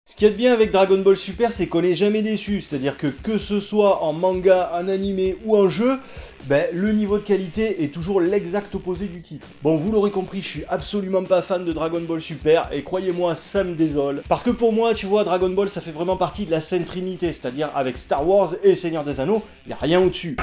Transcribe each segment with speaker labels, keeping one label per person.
Speaker 1: Ce qu'il y a de bien avec Dragon Ball Super, c'est qu'on n'est jamais déçu, c'est-à-dire que ce soit en manga, en animé ou en jeu, le niveau de qualité est toujours l'exact opposé du titre. Bon, vous l'aurez compris, je suis absolument pas fan de Dragon Ball Super, et croyez-moi, ça me désole. Parce que pour moi, tu vois, Dragon Ball, ça fait vraiment partie de la Sainte Trinité, c'est-à-dire avec Star Wars et Seigneur des Anneaux, il n'y a rien au-dessus.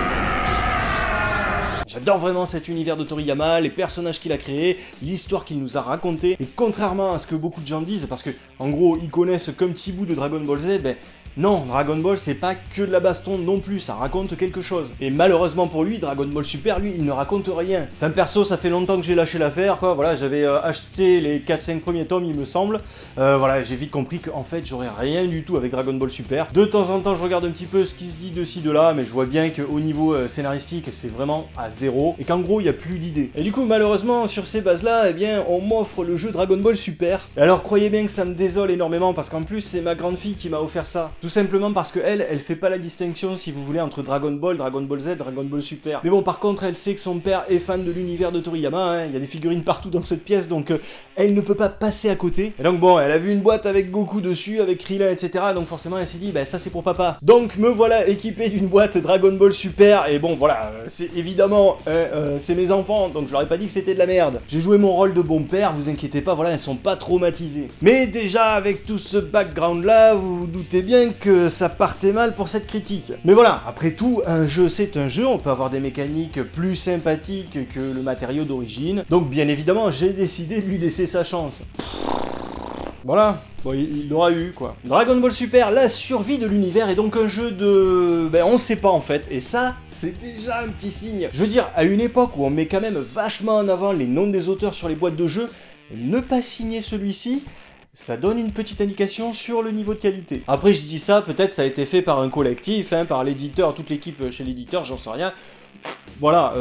Speaker 1: J'adore vraiment cet univers de Toriyama, les personnages qu'il a créés, l'histoire qu'il nous a racontée, et contrairement à ce que beaucoup de gens disent, parce que en gros ils connaissent comme petit bout de Dragon Ball Z, non, Dragon Ball c'est pas que de la baston non plus, ça raconte quelque chose. Et malheureusement pour lui, Dragon Ball Super, lui, il ne raconte rien. Enfin perso, ça fait longtemps que j'ai lâché l'affaire, quoi, voilà, j'avais acheté les 4-5 premiers tomes, il me semble, voilà, j'ai vite compris qu'en fait j'aurais rien du tout avec Dragon Ball Super. De temps en temps, je regarde un petit peu ce qui se dit de ci, de là, mais je vois bien qu'au niveau scénaristique, c'est vraiment à zéro, et qu'en gros, il n'y a plus d'idées. Et du coup, malheureusement, sur ces bases-là, eh bien, on m'offre le jeu Dragon Ball Super. Et alors, croyez bien que ça me désole énormément, parce qu'en plus, c'est ma grande fille qui m'a offert ça. Tout simplement parce que elle fait pas la distinction, si vous voulez, entre Dragon Ball Z, Dragon Ball Super. Mais bon, par contre, elle sait que son père est fan de l'univers de Toriyama, hein. Il y a des figurines partout dans cette pièce, donc elle ne peut pas passer à côté. Et donc bon, elle a vu une boîte avec Goku dessus, avec Krillin, etc. Donc forcément, elle s'est dit, ça c'est pour papa. Donc me voilà équipé d'une boîte Dragon Ball Super, et bon, voilà, c'est évidemment, c'est mes enfants, donc je leur ai pas dit que c'était de la merde. J'ai joué mon rôle de bon père, vous inquiétez pas, voilà, elles sont pas traumatisées. Mais déjà, avec tout ce background là, vous vous doutez bien que ça partait mal pour cette critique. Mais voilà, après tout, un jeu c'est un jeu, on peut avoir des mécaniques plus sympathiques que le matériau d'origine, donc bien évidemment, j'ai décidé de lui laisser sa chance. Voilà, bon, il l'aura eu, quoi. Dragon Ball Super, la survie de l'univers, est donc un jeu de... on sait pas, en fait, et ça, c'est déjà un petit signe. Je veux dire, à une époque où on met quand même vachement en avant les noms des auteurs sur les boîtes de jeux, ne pas signer celui-ci, ça donne une petite indication sur le niveau de qualité. Après, je dis ça, peut-être ça a été fait par un collectif, par l'éditeur, toute l'équipe chez l'éditeur, j'en sais rien. Voilà,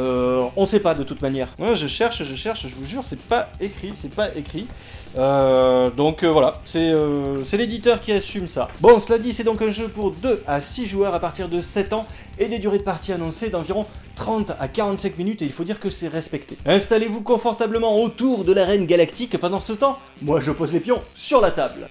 Speaker 1: on sait pas de toute manière. Ouais, je cherche, je vous jure, c'est pas écrit. Donc voilà, c'est l'éditeur qui assume ça. Bon, cela dit, c'est donc un jeu pour 2 à 6 joueurs à partir de 7 ans, et des durées de partie annoncées d'environ 30 à 45 minutes, et il faut dire que c'est respecté. Installez-vous confortablement autour de l'arène galactique. Pendant ce temps, moi je pose les pions sur la table.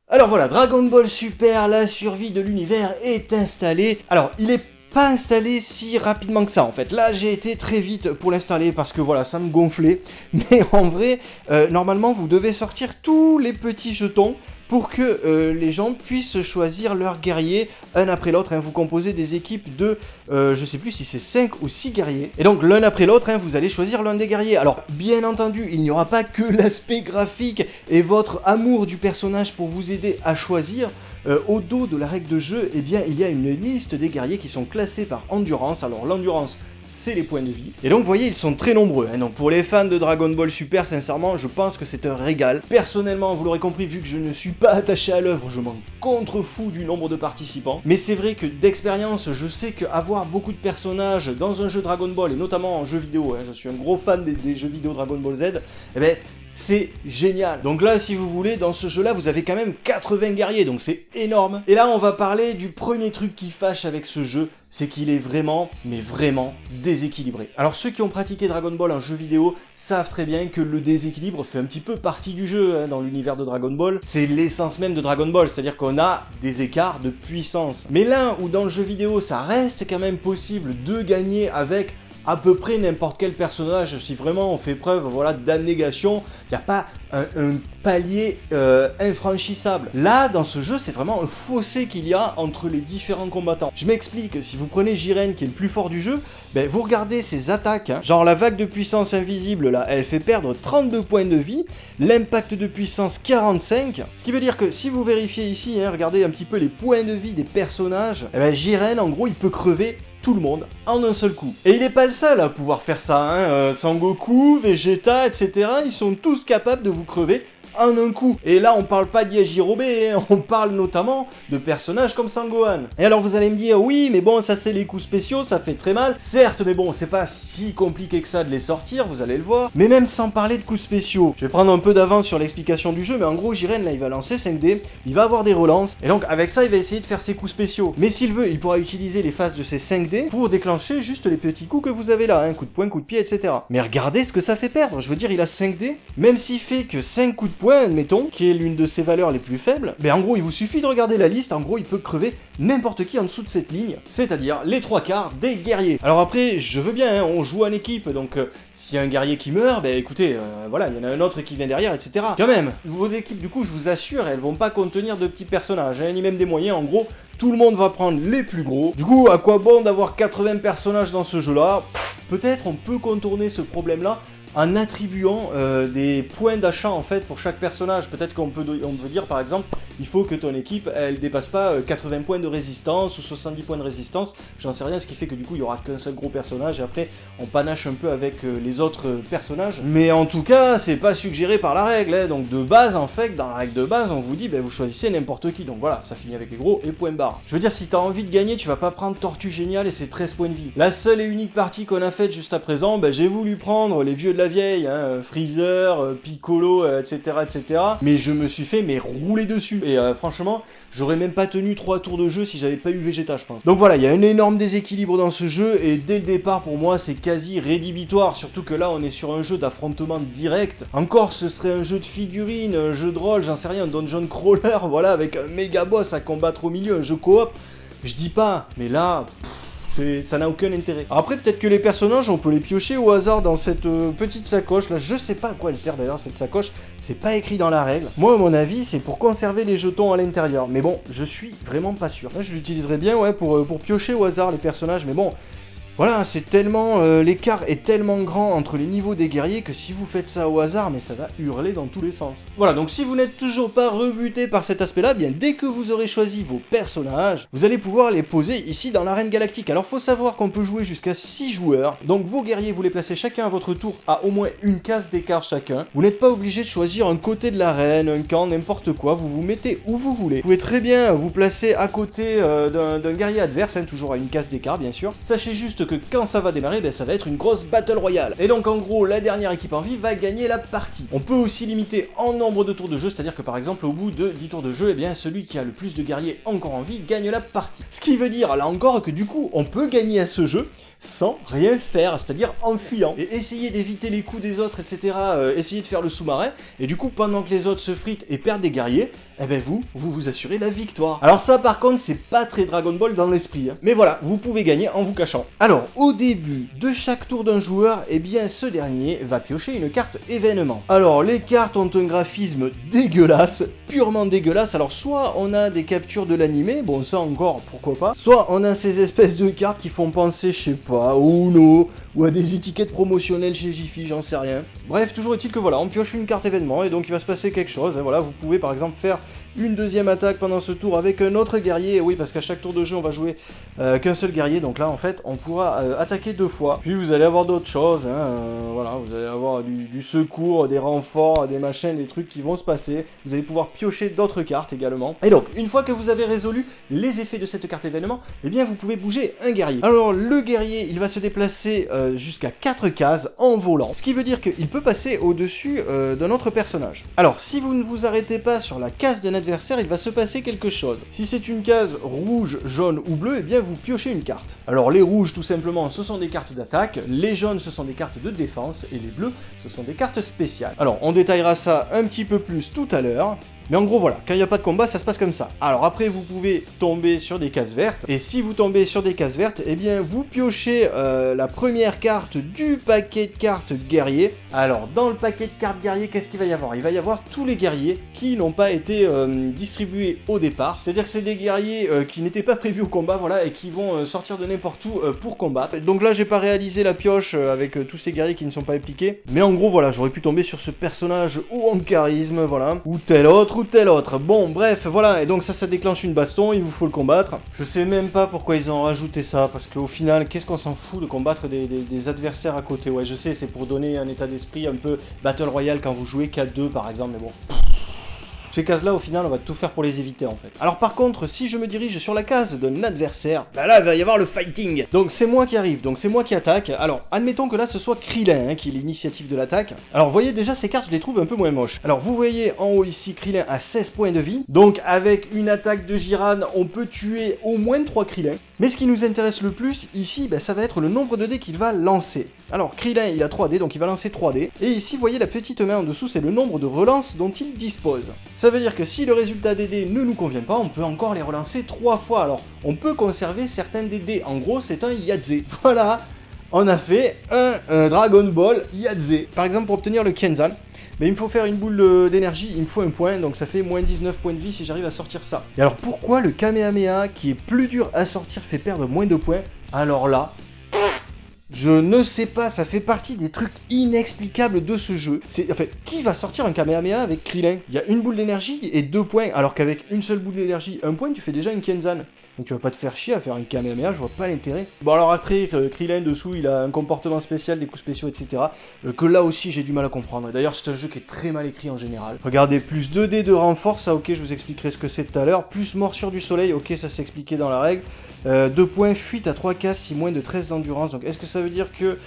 Speaker 1: Alors voilà, Dragon Ball Super, la survie de l'univers est installée. Alors, il est pas installé si rapidement que ça en fait. Là j'ai été très vite pour l'installer parce que voilà, ça me gonflait. Mais en vrai, normalement vous devez sortir tous les petits jetons pour que les gens puissent choisir leur guerrier un après l'autre. Vous composez des équipes de, je sais plus si c'est 5 ou 6 guerriers. Et donc l'un après l'autre, vous allez choisir l'un des guerriers. Alors bien entendu, il n'y aura pas que l'aspect graphique et votre amour du personnage pour vous aider à choisir. Au dos de la règle de jeu, il y a une liste des guerriers qui sont classés par endurance. Alors l'endurance, c'est les points de vie. Et donc vous voyez, ils sont très nombreux. Donc pour les fans de Dragon Ball Super, sincèrement, je pense que c'est un régal. Personnellement, vous l'aurez compris, vu que je ne suis pas attaché à l'œuvre, je m'en contrefous du nombre de participants. Mais c'est vrai que d'expérience, je sais qu'avoir beaucoup de personnages dans un jeu Dragon Ball, et notamment en jeu vidéo, je suis un gros fan des jeux vidéo Dragon Ball Z, c'est génial. Donc là, si vous voulez, dans ce jeu-là, vous avez quand même 80 guerriers, donc c'est énorme. Et là, on va parler du premier truc qui fâche avec ce jeu, c'est qu'il est vraiment, mais vraiment déséquilibré. Alors ceux qui ont pratiqué Dragon Ball en jeu vidéo savent très bien que le déséquilibre fait un petit peu partie du jeu, dans l'univers de Dragon Ball. C'est l'essence même de Dragon Ball, c'est-à-dire qu'on a des écarts de puissance. Mais là où dans le jeu vidéo, ça reste quand même possible de gagner avec à peu près n'importe quel personnage, si vraiment on fait preuve d'abnégation, il n'y a pas un palier infranchissable. Là, dans ce jeu, c'est vraiment un fossé qu'il y a entre les différents combattants. Je m'explique, si vous prenez Jiren, qui est le plus fort du jeu, vous regardez ses attaques, genre la vague de puissance invisible, là, elle fait perdre 32 points de vie, l'impact de puissance 45, ce qui veut dire que si vous vérifiez ici, regardez un petit peu les points de vie des personnages, Jiren, en gros, il peut crever tout le monde en un seul coup. Et il n'est pas le seul à pouvoir faire ça, hein. Sangoku, Vegeta, etc. Ils sont tous capables de vous crever en un coup. Et là, on parle pas d'Yajirobe, hein, on parle notamment de personnages comme Sangohan. Et alors vous allez me dire, oui, mais bon, ça c'est les coups spéciaux, ça fait très mal. Certes, mais bon, c'est pas si compliqué que ça de les sortir, vous allez le voir. Mais même sans parler de coups spéciaux, je vais prendre un peu d'avance sur l'explication du jeu, mais en gros, Jiren, là, il va lancer 5D, il va avoir des relances, et donc avec ça, il va essayer de faire ses coups spéciaux. Mais s'il veut, il pourra utiliser les phases de ses 5D pour déclencher juste les petits coups que vous avez là, hein, coup de poing, coup de pied, etc. Mais regardez ce que ça fait perdre, je veux dire, il a 5D, même s'il fait que 5 coups de poing, admettons, qui est l'une de ses valeurs les plus faibles, ben en gros, il vous suffit de regarder la liste, en gros, il peut crever n'importe qui en dessous de cette ligne, c'est-à-dire les 3/4 des guerriers. Alors après, je veux bien, hein, on joue en équipe, donc s'il y a un guerrier qui meurt, ben écoutez, voilà, il y en a un autre qui vient derrière, etc. Quand même, vos équipes, du coup, je vous assure, elles vont pas contenir de petits personnages, hein, ni même des moyens, en gros, tout le monde va prendre les plus gros. Du coup, à quoi bon d'avoir 80 personnages dans ce jeu-là? Peut-être on peut contourner ce problème-là en attribuant des points d'achat en fait pour chaque personnage. Peut-être qu'on peut dire par exemple, il faut que ton équipe elle dépasse pas 80 points de résistance ou 70 points de résistance, j'en sais rien, ce qui fait que du coup il y aura qu'un seul gros personnage et après on panache un peu avec les autres personnages. Mais en tout cas c'est pas suggéré par la règle, hein. Donc de base en fait, dans la règle de base on vous dit ben, vous choisissez n'importe qui, donc voilà, ça finit avec les gros et point barre. Je veux dire, si t'as envie de gagner, tu vas pas prendre Tortue Géniale et ses 13 points de vie. La seule et unique partie qu'on a faite juste à présent, ben, j'ai voulu prendre les vieux de la vieille, hein, Freezer, Piccolo, etc., etc. Mais je me suis fait rouler dessus. Et franchement, j'aurais même pas tenu 3 tours de jeu si j'avais pas eu Vegeta, je pense. Donc voilà, il y a un énorme déséquilibre dans ce jeu, et dès le départ, pour moi, c'est quasi rédhibitoire. Surtout que là, on est sur un jeu d'affrontement direct. Encore, ce serait un jeu de figurines, un jeu de rôle, j'en sais rien, un dungeon crawler, voilà, avec un méga boss à combattre au milieu, un jeu coop. Je dis pas, mais là... ça n'a aucun intérêt. Alors après, peut-être que les personnages, on peut les piocher au hasard dans cette petite sacoche là. Je sais pas à quoi elle sert d'ailleurs cette sacoche, c'est pas écrit dans la règle. Moi, à mon avis, c'est pour conserver les jetons à l'intérieur. Mais bon, je suis vraiment pas sûr. Là, je l'utiliserai bien, ouais, pour piocher au hasard les personnages. Mais bon, voilà, c'est tellement... l'écart est tellement grand entre les niveaux des guerriers que si vous faites ça au hasard, mais ça va hurler dans tous les sens. Voilà, donc si vous n'êtes toujours pas rebuté par cet aspect-là, bien dès que vous aurez choisi vos personnages, vous allez pouvoir les poser ici dans l'arène galactique. Alors faut savoir qu'on peut jouer jusqu'à 6 joueurs, donc vos guerriers, vous les placez chacun à votre tour à au moins une case d'écart chacun. Vous n'êtes pas obligé de choisir un côté de l'arène, un camp, n'importe quoi, vous vous mettez où vous voulez. Vous pouvez très bien vous placer à côté d'un guerrier adverse, hein, toujours à une case d'écart bien sûr. Sachez juste que quand ça va démarrer, ben, ça va être une grosse battle royale. Et donc en gros, la dernière équipe en vie va gagner la partie. On peut aussi limiter en nombre de tours de jeu, c'est-à-dire que par exemple au bout de 10 tours de jeu, eh bien celui qui a le plus de guerriers encore en vie gagne la partie. Ce qui veut dire là encore que du coup, on peut gagner à ce jeu sans rien faire, c'est-à-dire en fuyant, et essayer d'éviter les coups des autres, etc., essayer de faire le sous-marin, et du coup, pendant que les autres se fritent et perdent des guerriers, eh ben vous assurez la victoire. Alors ça, par contre, c'est pas très Dragon Ball dans l'esprit, hein. Mais voilà, vous pouvez gagner en vous cachant. Alors, au début de chaque tour d'un joueur, eh bien, ce dernier va piocher une carte événement. Alors, les cartes ont un graphisme dégueulasse, purement dégueulasse. Alors, soit on a des captures de l'animé, bon, ça encore, pourquoi pas, soit on a ces espèces de cartes qui font penser, je sais pas, au Uno, ou à des étiquettes promotionnelles chez Jiffy, j'en sais rien. Bref, toujours est-il que voilà, on pioche une carte événement, et donc il va se passer quelque chose, et voilà, vous pouvez par exemple faire une deuxième attaque pendant ce tour avec un autre guerrier, oui, parce qu'à chaque tour de jeu, on va jouer qu'un seul guerrier, donc là, en fait, on pourra attaquer 2 fois, puis vous allez avoir d'autres choses, hein, voilà, vous allez avoir du secours, des renforts, des machins, des trucs qui vont se passer, vous allez pouvoir piocher d'autres cartes également, et donc, une fois que vous avez résolu les effets de cette carte événement, eh bien, vous pouvez bouger un guerrier. Alors, le guerrier, il va se déplacer jusqu'à 4 cases en volant, ce qui veut dire qu'il peut passer au-dessus d'un autre personnage. Alors, si vous ne vous arrêtez pas sur la case d'un adversaire, il va se passer quelque chose. Si c'est une case rouge, jaune ou bleue, eh bien vous piochez une carte. Alors les rouges, tout simplement, ce sont des cartes d'attaque, les jaunes, ce sont des cartes de défense, et les bleus, ce sont des cartes spéciales. Alors, on détaillera ça un petit peu plus tout à l'heure. Mais en gros voilà, quand il n'y a pas de combat, ça se passe comme ça. Alors après, vous pouvez tomber sur des cases vertes, et si vous tombez sur des cases vertes, eh bien vous piochez la première carte du paquet de cartes guerriers. Alors dans le paquet de cartes guerriers, qu'est-ce qu'il va y avoir? Il va y avoir tous les guerriers qui n'ont pas été distribués au départ, c'est-à-dire que c'est des guerriers qui n'étaient pas prévus au combat, voilà, et qui vont sortir de n'importe où pour combattre. Donc là, j'ai pas réalisé la pioche avec tous ces guerriers qui ne sont pas impliqués, mais en gros voilà, j'aurais pu tomber sur ce personnage haut en charisme, voilà, ou tel autre, autre ou tel autre. Bon, bref, voilà, et donc ça déclenche une baston, il vous faut le combattre. Je sais même pas pourquoi ils ont rajouté ça, parce qu'au final, qu'est-ce qu'on s'en fout de combattre des adversaires à côté? Ouais, je sais, c'est pour donner un état d'esprit un peu Battle Royale quand vous jouez qu'à 2 par exemple, mais bon... Ces cases-là, au final, on va tout faire pour les éviter, en fait. Alors par contre, si je me dirige sur la case d'un adversaire, bah là, il va y avoir le fighting. Donc c'est moi qui arrive, donc c'est moi qui attaque. Alors, admettons que là, ce soit Krillin, hein, qui est l'initiative de l'attaque. Alors, vous voyez, déjà, ces cartes, je les trouve un peu moins moches. Alors, vous voyez en haut ici, Krillin a 16 points de vie. Donc, avec une attaque de Jiran, on peut tuer au moins 3 Krillin. Mais ce qui nous intéresse le plus, ici, bah, ça va être le nombre de dés qu'il va lancer. Alors, Krillin, il a 3 dés, donc il va lancer 3 dés. Et ici, vous voyez la petite main en dessous, c'est le nombre de relances dont il dispose. Ça veut dire que si le résultat des dés ne nous convient pas, on peut encore les relancer 3 fois. Alors, on peut conserver certains des dés. En gros, c'est un Yahtzee. Voilà, on a fait un Dragon Ball Yahtzee. Par exemple, pour obtenir le Kenzan, mais il me faut faire une boule d'énergie, il me faut un point, donc ça fait moins 19 points de vie si j'arrive à sortir ça. Et alors pourquoi le Kamehameha, qui est plus dur à sortir, fait perdre moins de points? Alors là... je ne sais pas, ça fait partie des trucs inexplicables de ce jeu. En fait, qui va sortir un Kamehameha avec Krillin? Il y a une boule d'énergie et 2 points, alors qu'avec une seule boule d'énergie, 1 point, tu fais déjà une Kenzan. Donc tu vas pas te faire chier à faire un Kamehameha, je vois pas l'intérêt. Bon alors après, Krillin dessous, il a un comportement spécial, des coups spéciaux, etc. Que là aussi j'ai du mal à comprendre. D'ailleurs c'est un jeu qui est très mal écrit en général. Regardez, plus 2 dés de renfort, ça ok, je vous expliquerai ce que c'est tout à l'heure. Plus morsure du soleil, ok, ça s'est expliqué dans la règle. 2 points, fuite à 3 cases si moins de 13 d'endurance. Donc est-ce que ça veut dire que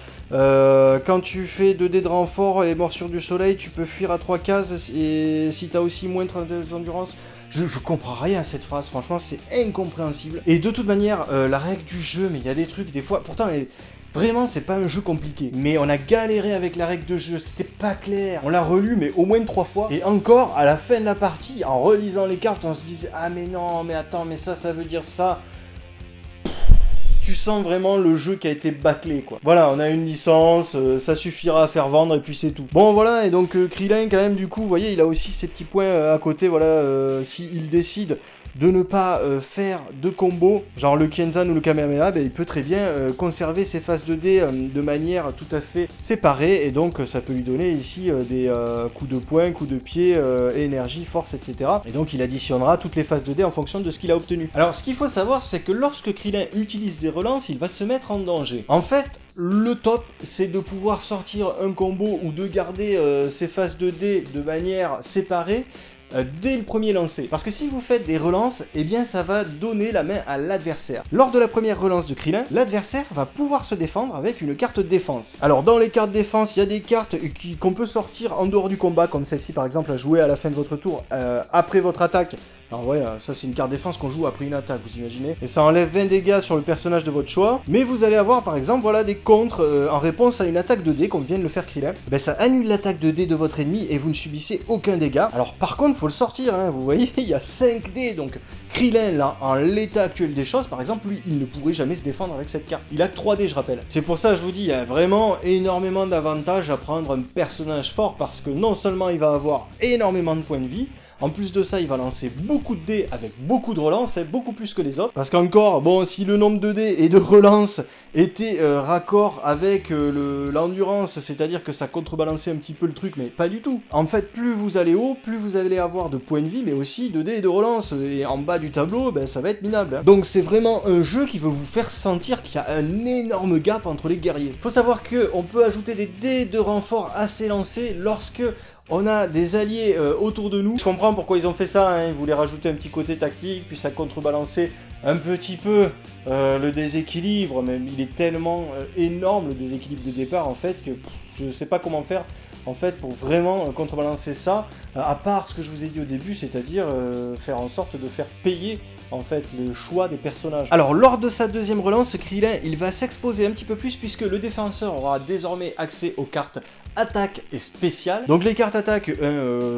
Speaker 1: quand tu fais 2 dés de renfort et morsure du soleil, tu peux fuir à 3 cases et si t'as aussi moins de 13 d'endurance? Je comprends rien à cette phrase, franchement c'est incompréhensible. Et de toute manière, la règle du jeu, mais il y a des trucs des fois, pourtant vraiment c'est pas un jeu compliqué. Mais on a galéré avec la règle de jeu, c'était pas clair. On l'a relu mais au moins 3 fois. Et encore, à la fin de la partie, en relisant les cartes, on se disait ah mais non, mais attends, mais ça veut dire ça. Tu sens vraiment le jeu qui a été bâclé, quoi. Voilà, on a une licence, ça suffira à faire vendre et puis c'est tout. Bon, voilà, et donc Krillin, quand même, du coup, vous voyez, il a aussi ses petits points à côté, voilà, s'il décide de ne pas faire de combo, genre le Kenzan ou le Kamehameha, ben, il peut très bien conserver ses phases de dés de manière tout à fait séparée, et donc ça peut lui donner ici des coups de poing, coups de pied, énergie, force, etc. Et donc il additionnera toutes les phases de dés en fonction de ce qu'il a obtenu. Alors ce qu'il faut savoir, c'est que lorsque Krillin utilise des relances, il va se mettre en danger. En fait, le top, c'est de pouvoir sortir un combo ou de garder ses phases de dés de manière séparée, dès le premier lancer. Parce que si vous faites des relances, eh bien ça va donner la main à l'adversaire. Lors de la première relance de Krillin, l'adversaire va pouvoir se défendre avec une carte de défense. Alors dans les cartes défense, il y a des cartes qu'on peut sortir en dehors du combat, comme celle-ci par exemple à jouer à la fin de votre tour, après votre attaque. Alors ouais, ça c'est une carte défense qu'on joue après une attaque, vous imaginez. Et ça enlève 20 dégâts sur le personnage de votre choix. Mais vous allez avoir par exemple voilà, des contres en réponse à une attaque de dés, comme vient de le faire Krillin. Ben, ça annule l'attaque de dés de votre ennemi et vous ne subissez aucun dégât. Alors par contre, faut le sortir, hein, vous voyez, il y a 5 dés. Donc Krillin, là, en l'état actuel des choses, par exemple, lui, il ne pourrait jamais se défendre avec cette carte. Il a que 3 dés, je rappelle. C'est pour ça, je vous dis, il y a vraiment énormément d'avantages à prendre un personnage fort, parce que non seulement il va avoir énormément de points de vie, en plus de ça, il va lancer beaucoup de dés avec beaucoup de relances, beaucoup plus que les autres. Parce qu'encore, bon, si le nombre de dés et de relances était raccord avec l'endurance, c'est-à-dire que ça contrebalançait un petit peu le truc, mais pas du tout. En fait, plus vous allez haut, plus vous allez avoir de points de vie, mais aussi de dés et de relances. Et en bas du tableau, ben, ça va être minable. Hein. Donc c'est vraiment un jeu qui veut vous faire sentir qu'il y a un énorme gap entre les guerriers. Faut savoir qu'on peut ajouter des dés de renfort assez lancés lorsque on a des alliés autour de nous. Je comprends pourquoi ils ont fait ça, hein. Ils voulaient rajouter un petit côté tactique, puis ça contrebalançait un petit peu le déséquilibre, mais il est tellement énorme le déséquilibre de départ en fait que je sais pas comment faire en fait pour vraiment contrebalancer ça, à part ce que je vous ai dit au début, c'est-à-dire faire en sorte de faire payer en fait le choix des personnages. Alors lors de sa deuxième relance, Krillin il va s'exposer un petit peu plus puisque le défenseur aura désormais accès aux cartes attaque et spéciale. Donc les cartes attaque,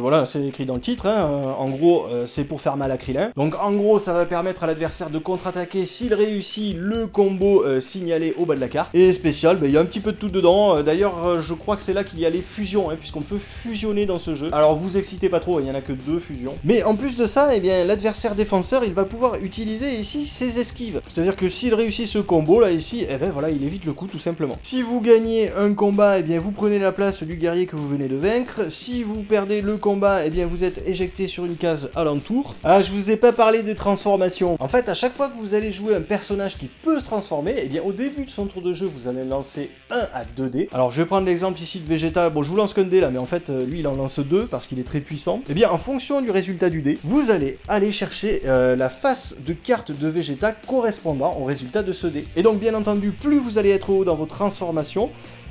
Speaker 1: voilà c'est écrit dans le titre, hein, en gros c'est pour faire mal à Krillin. Donc en gros ça va permettre à l'adversaire de contre-attaquer s'il réussit le combo signalé au bas de la carte. Et spécial, il y a un petit peu de tout dedans, d'ailleurs je crois que c'est là qu'il y a les fusions, hein, puisqu'on peut fusionner dans ce jeu. Alors vous excitez pas trop, il n'y en a que 2 fusions. Mais en plus de ça, eh bien l'adversaire défenseur il va pouvoir pouvoir utiliser ici ses esquives. C'est-à-dire que s'il réussit ce combo là ici, eh ben voilà, il évite le coup tout simplement. Si vous gagnez un combat, eh bien vous prenez la place du guerrier que vous venez de vaincre. Si vous perdez le combat, eh bien vous êtes éjecté sur une case alentour. Ah, je vous ai pas parlé des transformations. En fait, à chaque fois que vous allez jouer un personnage qui peut se transformer, eh bien au début de son tour de jeu, vous allez lancer 1 à 2 dés. Alors je vais prendre l'exemple ici de Vegeta. Bon, je vous lance qu'un dé là, mais en fait lui il en lance 2 parce qu'il est très puissant. Eh bien en fonction du résultat du dé, vous allez aller chercher la face de carte de Vegeta correspondant au résultat de ce dé. Et donc bien entendu, plus vous allez être haut dans vos transformations,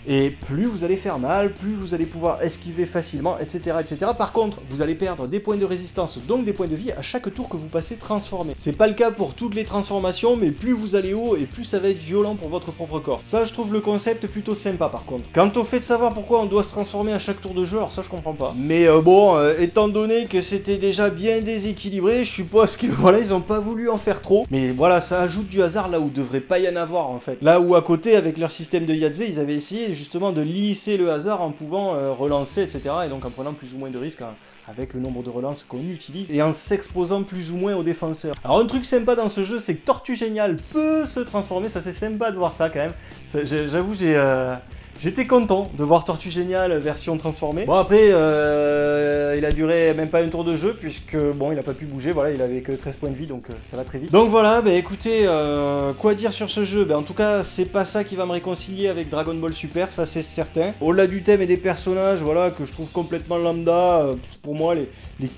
Speaker 1: et plus vous allez faire mal, plus vous allez pouvoir esquiver facilement, etc., etc. Par contre, vous allez perdre des points de résistance, donc des points de vie à chaque tour que vous passez transformé. C'est pas le cas pour toutes les transformations, mais plus vous allez haut et plus ça va être violent pour votre propre corps. Ça, je trouve le concept plutôt sympa par contre. Quant au fait de savoir pourquoi on doit se transformer à chaque tour de jeu, alors ça je comprends pas. Mais étant donné que c'était déjà bien déséquilibré, je suppose que voilà, ils ont pas voulu en faire trop. Mais voilà, ça ajoute du hasard là où devrait pas y en avoir en fait. Là où à côté, avec leur système de Yadze, ils avaient essayé justement de lisser le hasard en pouvant relancer, etc. Et donc en prenant plus ou moins de risques avec le nombre de relances qu'on utilise et en s'exposant plus ou moins aux défenseurs. Alors un truc sympa dans ce jeu, c'est que Tortue Géniale peut se transformer, ça c'est sympa de voir ça quand même. J'avoue, j'étais content de voir Tortue Géniale version transformée. Bon après, il a duré même pas un tour de jeu puisque bon, il a pas pu bouger, voilà, il avait que 13 points de vie donc ça va très vite. Donc voilà, bah écoutez, quoi dire sur ce jeu? Bah en tout cas, c'est pas ça qui va me réconcilier avec Dragon Ball Super, ça c'est certain. Au-delà du thème et des personnages, voilà, que je trouve complètement lambda, pour moi les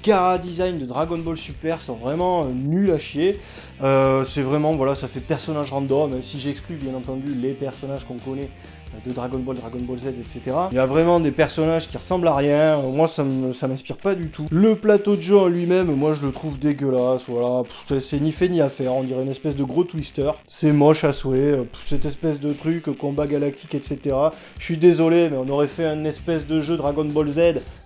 Speaker 1: chara-design de Dragon Ball Super sont vraiment nuls à chier. C'est vraiment, voilà, ça fait personnage random, même si j'exclus bien entendu les personnages qu'on connaît de Dragon Ball Z, etc. Il y a vraiment des personnages qui ressemblent à rien, moi ça m'inspire pas du tout. Le plateau de jeu en lui-même, moi je le trouve dégueulasse, voilà, c'est ni fait ni à faire, on dirait une espèce de gros twister. C'est moche à souhait, cette espèce de truc, combat galactique, etc. Je suis désolé, mais on aurait fait une espèce de jeu Dragon Ball Z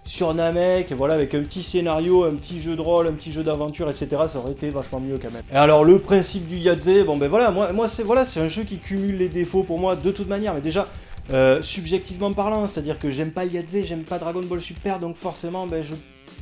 Speaker 1: sur Namek, voilà, avec un petit scénario, un petit jeu de rôle, un petit jeu d'aventure, etc. Ça aurait été vachement mieux quand même. Et alors le principe du Yadze, bon ben voilà, moi c'est un jeu qui cumule les défauts pour moi de toute manière, mais déjà subjectivement parlant, c'est-à-dire que j'aime pas le Yadze, j'aime pas Dragon Ball Super, donc forcément ben je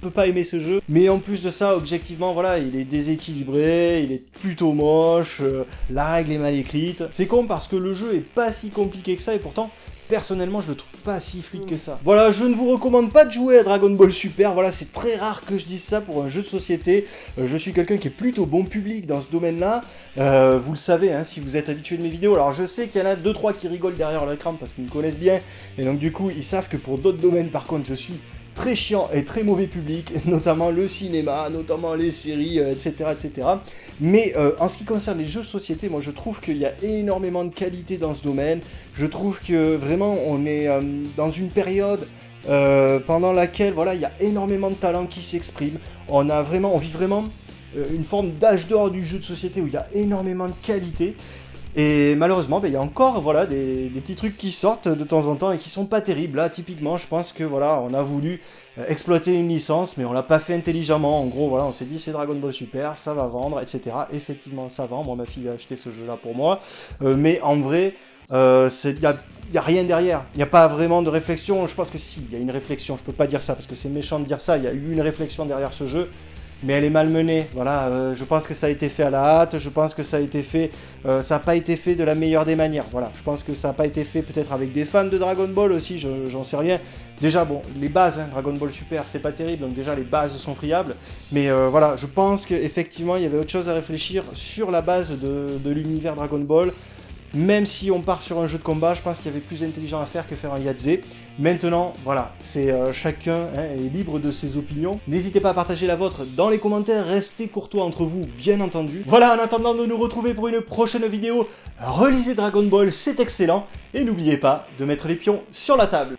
Speaker 1: peux pas aimer ce jeu. Mais en plus de ça, objectivement, voilà, il est déséquilibré, il est plutôt moche, la règle est mal écrite. C'est con parce que le jeu est pas si compliqué que ça et pourtant personnellement je le trouve pas si fluide que ça. Voilà, je ne vous recommande pas de jouer à Dragon Ball Super, voilà, c'est très rare que je dise ça pour un jeu de société. Je suis quelqu'un qui est plutôt bon public dans ce domaine-là, vous le savez hein, si vous êtes habitué de mes vidéos. Alors je sais qu'il y en a 2-3 qui rigolent derrière l'écran parce qu'ils me connaissent bien, et donc du coup ils savent que pour d'autres domaines par contre je suis très chiant et très mauvais public, notamment le cinéma, notamment les séries, etc., etc. Mais en ce qui concerne les jeux de société, moi je trouve qu'il y a énormément de qualité dans ce domaine. Je trouve que vraiment on est dans une période pendant laquelle voilà, il y a énormément de talents qui s'expriment. On vit vraiment une forme d'âge d'or du jeu de société où il y a énormément de qualité. Et malheureusement, il y a encore voilà, des petits trucs qui sortent de temps en temps et qui sont pas terribles. Là, typiquement, je pense que voilà, on a voulu exploiter une licence, mais on l'a pas fait intelligemment. En gros, voilà, on s'est dit c'est Dragon Ball Super, ça va vendre, etc. Effectivement, ça vend. Moi, ma fille a acheté ce jeu-là pour moi. Mais en vrai, il y a rien derrière. Il n'y a pas vraiment de réflexion. Je pense que si, il y a une réflexion. Je peux pas dire ça parce que c'est méchant de dire ça. Il y a eu une réflexion derrière ce jeu. Mais elle est malmenée, voilà, je pense que ça a été fait à la hâte, je pense que ça a été fait, ça n'a pas été fait de la meilleure des manières, voilà, je pense que ça n'a pas été fait peut-être avec des fans de Dragon Ball aussi, j'en sais rien. Déjà, bon, les bases, hein, Dragon Ball Super, c'est pas terrible, donc déjà les bases sont friables, mais voilà, je pense qu'effectivement, il y avait autre chose à réfléchir sur la base de l'univers Dragon Ball. Même si on part sur un jeu de combat, je pense qu'il y avait plus intelligent à faire que faire un Yadze. Maintenant, voilà, c'est chacun est libre de ses opinions. N'hésitez pas à partager la vôtre dans les commentaires, restez courtois entre vous, bien entendu. Voilà, en attendant de nous retrouver pour une prochaine vidéo, relisez Dragon Ball, c'est excellent. Et n'oubliez pas de mettre les pions sur la table.